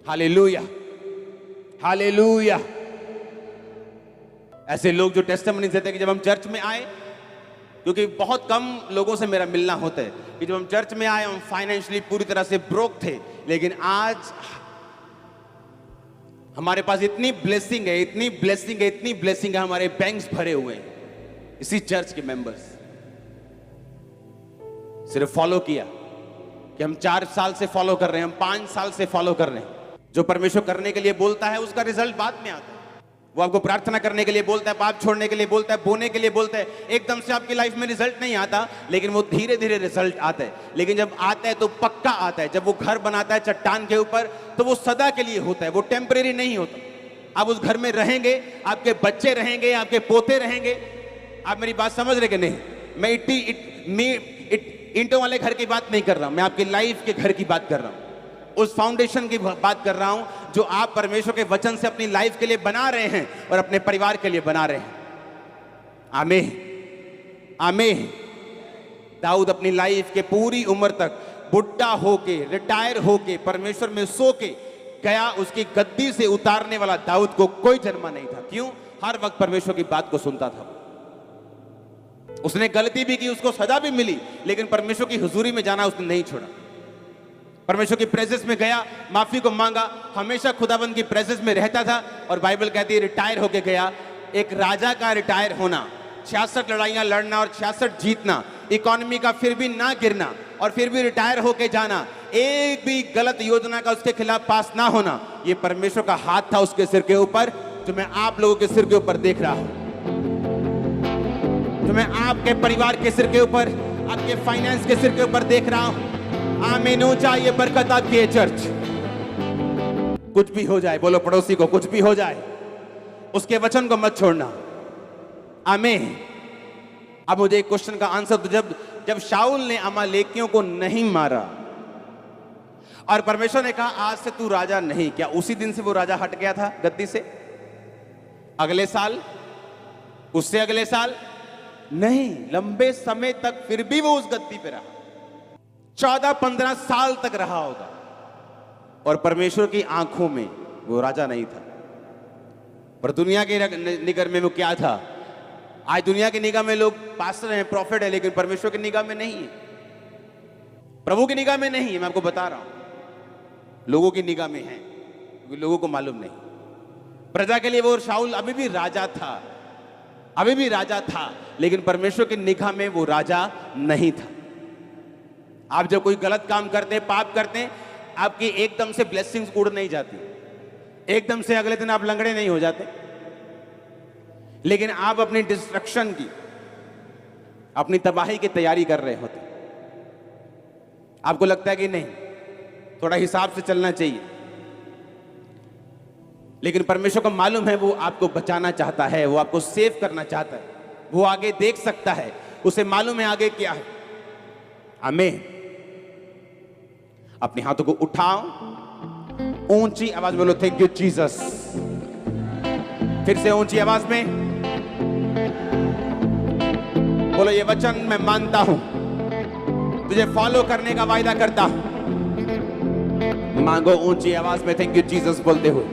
Hallelujah, hallelujah. ऐसे लोग जो टेस्टिमनी देते हैं कि जब हम चर्च में आए, क्योंकि बहुत कम लोगों से मेरा मिलना होता है, कि जब हम चर्च में आए हम फाइनेंशियली पूरी तरह से ब्रोक थे, लेकिन आज हमारे पास इतनी ब्लेसिंग है, इतनी ब्लेसिंग है, इतनी ब्लेसिंग है, हमारे बैंक्स भरे हुए हैं इसी चर्च के मेंबर्स। सिर्फ फॉलो किया कि हम 4 साल से फॉलो कर रहे हैं, हम 5 साल से फॉलो कर रहे हैं। जो परमेश्वर करने के लिए बोलता है उसका रिजल्ट बाद में आता है। वो आपको प्रार्थना करने के लिए बोलता है, पाप छोड़ने के लिए बोलता है, बोने के लिए बोलता है, एकदम से आपकी लाइफ में रिजल्ट नहीं आता, लेकिन वो धीरे धीरे रिजल्ट आता है। लेकिन जब आता है तो पक्का आता है। जब वो घर बनाता है चट्टान के ऊपर तो वो सदा के लिए होता है, वो टेम्परेरी नहीं होता। आप उस घर में रहेंगे, आपके बच्चे रहेंगे, आपके पोते रहेंगे। आप मेरी बात समझ रहे कि नहीं? मैं ईंटों वाले घर की बात नहीं कर रहा हूं, मैं आपकी लाइफ के घर की बात कर रहा हूं, उस फाउंडेशन की बात कर रहा हूं जो आप परमेश्वर के वचन से अपनी लाइफ के लिए बना रहे हैं और अपने परिवार के लिए बना रहे हैं। आमीन, आमीन। दाऊद अपनी लाइफ के पूरी उम्र तक बुढ़ा होके, रिटायर होके, परमेश्वर में सो के गया। उसकी गद्दी से उतारने वाला दाऊद को कोई जन्मा नहीं था। क्यों? हर वक्त परमेश्वर की बात को सुनता था। उसने गलती भी की, उसको सजा भी मिली, लेकिन परमेश्वर की हुजूरी में जाना उसने नहीं छोड़ा। परमेश्वर की प्रेजेंस में गया, माफी को मांगा, हमेशा खुदाबंद की प्रेजेंस में रहता था। और बाइबल कहती है रिटायर होके गया। एक राजा का रिटायर होना, 66 लड़ाइयां लड़ना और 66 जीतना, इकोनॉमी का फिर भी ना गिरना और फिर भी रिटायर होके जाना, एक भी गलत योजना का उसके खिलाफ पास ना होना, ये परमेश्वर का हाथ था उसके सिर के ऊपर, जो मैं आप लोगों के सिर के ऊपर देख रहा हूं, जो मैं आपके परिवार के सिर के ऊपर, आपके फाइनेंस के सिर के ऊपर देख रहा हूं। आमीन। ऊंचा ये बरकत आपकी है चर्च। कुछ भी हो जाए, बोलो पड़ोसी को, कुछ भी हो जाए उसके वचन को मत छोड़ना। आमीन। अब मुझे एक क्वेश्चन का आंसर दो। जब शाऊल ने अमालेकियों को नहीं मारा और परमेश्वर ने कहा आज से तू राजा नहीं, क्या उसी दिन से वो राजा हट गया था गद्दी से? अगले साल, उससे अगले साल नहीं, लंबे समय तक फिर भी वो उस गद्दी पे रहा। 14-15 साल तक रहा होगा और परमेश्वर की आंखों में वो राजा नहीं था। पर दुनिया की निगाह में वो क्या था? आज दुनिया की निगाह में लोग पास्टर हैं, प्रॉफिट है, लेकिन परमेश्वर की निगाह में नहीं है, प्रभु की निगाह में नहीं है। मैं आपको बता रहा हूं, लोगों की निगाह में है, क्योंकि लोगों को मालूम नहीं। प्रजा के लिए वो शाऊल अभी भी राजा था, अभी भी राजा था, लेकिन परमेश्वर की निगाह में वो राजा नहीं था। आप जब कोई गलत काम करते हैं, पाप करते हैं, आपकी एकदम से ब्लेसिंग्स उड़ नहीं जाती, एकदम से अगले दिन आप लंगड़े नहीं हो जाते, लेकिन आप अपनी डिस्ट्रक्शन की, अपनी तबाही की तैयारी कर रहे होते। आपको लगता है कि नहीं, थोड़ा हिसाब से चलना चाहिए, लेकिन परमेश्वर को मालूम है वो आपको बचाना चाहता है, वो आपको सेव करना चाहता है, वो आगे देख सकता है, उसे मालूम है आगे क्या है। आमीन। अपने हाथों को उठाओ, ऊंची आवाज बोलो थैंक यू जीसस। फिर से ऊंची आवाज में बोलो ये वचन मैं मानता हूं, तुझे फॉलो करने का वायदा करता हूं। मांगो ऊंची आवाज में थैंक यू जीसस बोलते हुए।